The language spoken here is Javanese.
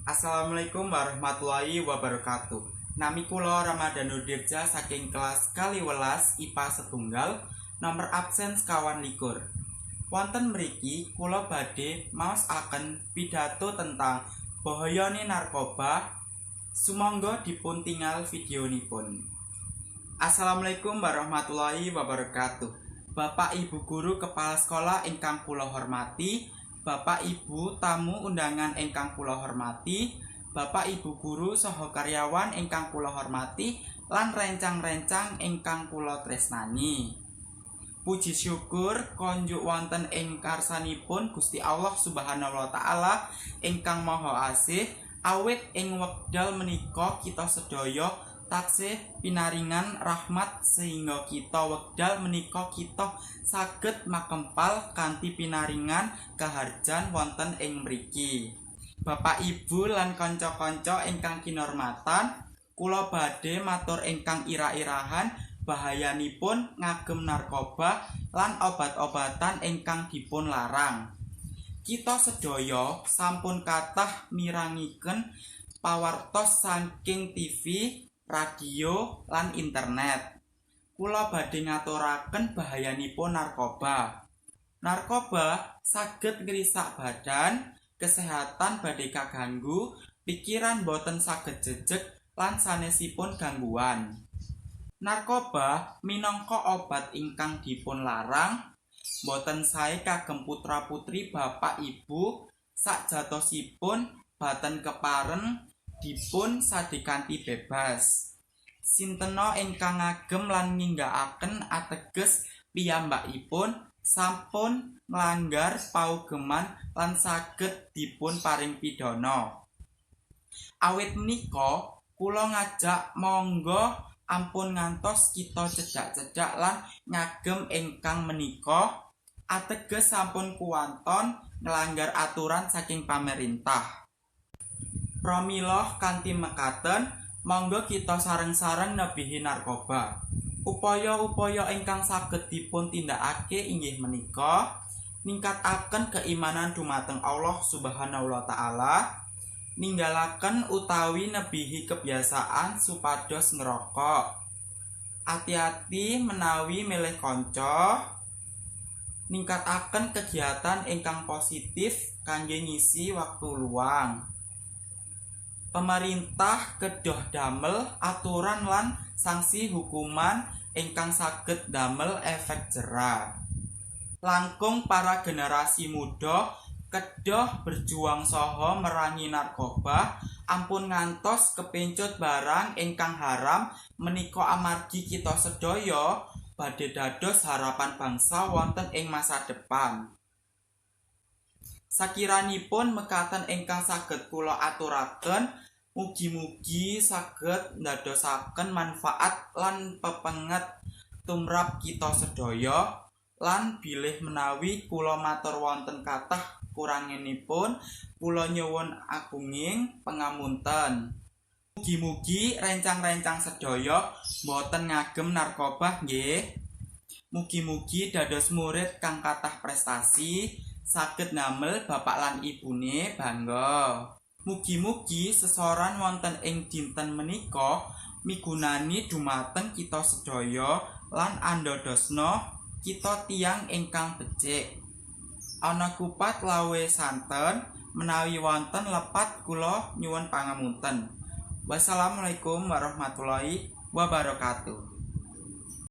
Assalamualaikum warahmatullahi wabarakatuh. Nami kula Ramadhanul Dirja saking kelas kaliwelas IPA setunggal nomor absen sekawan likur. Wonten mriki kula badhe maosaken pidato tentang bahayane narkoba. Sumangga dipun tinggal videonipun. Assalamualaikum warahmatullahi wabarakatuh. Bapak Ibu guru kepala sekolah ingkang kula hormati, Bapak Ibu tamu undangan ingkang kula hormati, Bapak Ibu guru saha karyawan ingkang kula hormati, lan rencang-rencang ingkang kula tresnani. Puji syukur konjuk wonten ing karsanipun Gusti Allah Subhanahu wa taala ingkang Maha Asih, awit ing wekdal menika kita sedaya taksih pinaringan rahmat sehingga kita wekdal menika kita saged makempal kanthi pinaringan kaharjan wonten ing mriki. Bapak Ibu lan kanca-kanca ingkang kinurmatan, kula badhe matur ingkang ira-irahan bahayanipun ngagem narkoba lan obat-obatan ingkang dipun larang. Kita sedaya sampun kathah mirangiken pawartos saking TV, radio, lan internet. Kula badhe ngaturaken bahayanipun narkoba. Narkoba saged ngrisak badan, kesehatan badhe kaganggu, pikiran boten saged jejeg lan sanesipun gangguan. Narkoba minangka obat ingkang dipun larang boten sae kagem putra-putri Bapak Ibu sakjatosipun baten keparen dipun sadekanti bebas. Sintena ingkang ngagem lan ninggakaken ateges piyambakipun sampun nglanggar paugeman lan saged dipun paring pidana. Awit menika kula ngajak monggo ampun ngantos kita cedhak-cedhak lan ngagem ingkang menika ateges sampun kuwanton nglanggar aturan saking pamerintah. Pramila kanthi mekaten monggo kita sareng-sareng nebihi narkoba. Upaya-upaya ingkang saged dipun tindakake inggih menika ningkataken keimanan dumateng Allah Subhanahu wa taala, ninggalaken utawi nebihi kebiasaan supados ngerokok, ati-ati menawi milih kanca, ningkataken kegiatan ingkang positif kangge ngisi waktu luang. Pemerintah kedah damel aturan lan sanksi hukuman ingkang saged damel efek jera. Langkung para generasi muda kedah berjuang saha merangi narkoba ampun ngantos kepencut barang ingkang haram menika amargi kita sedaya badhe dados harapan bangsa wonten ing masa depan. Sakiranipun mekaten ingkang saged kula aturaken, mugi-mugi saged ndadosaken manfaat lan pepenget tumrap kita sedaya, lan bilih menawi kula matur wonten kathah kuranginipun, kula nyuwun agunging pangapunten. Mugi-mugi rencang-rencang sedaya boten ngagem narkoba nggih. Mugi-mugi dados murid kang kathah prestasi, saged ndamel bapak lan ibune bangga. Mugi-mugi sesoran wonten ing dinten menika migunani dumateng kita sedaya lan andhadosna kita tiyang ingkang becik. Ana kupat lawe santen, menawi wonten lepat kula nyuwun pangapunten. Wassalamualaikum warahmatullahi wabarakatuh.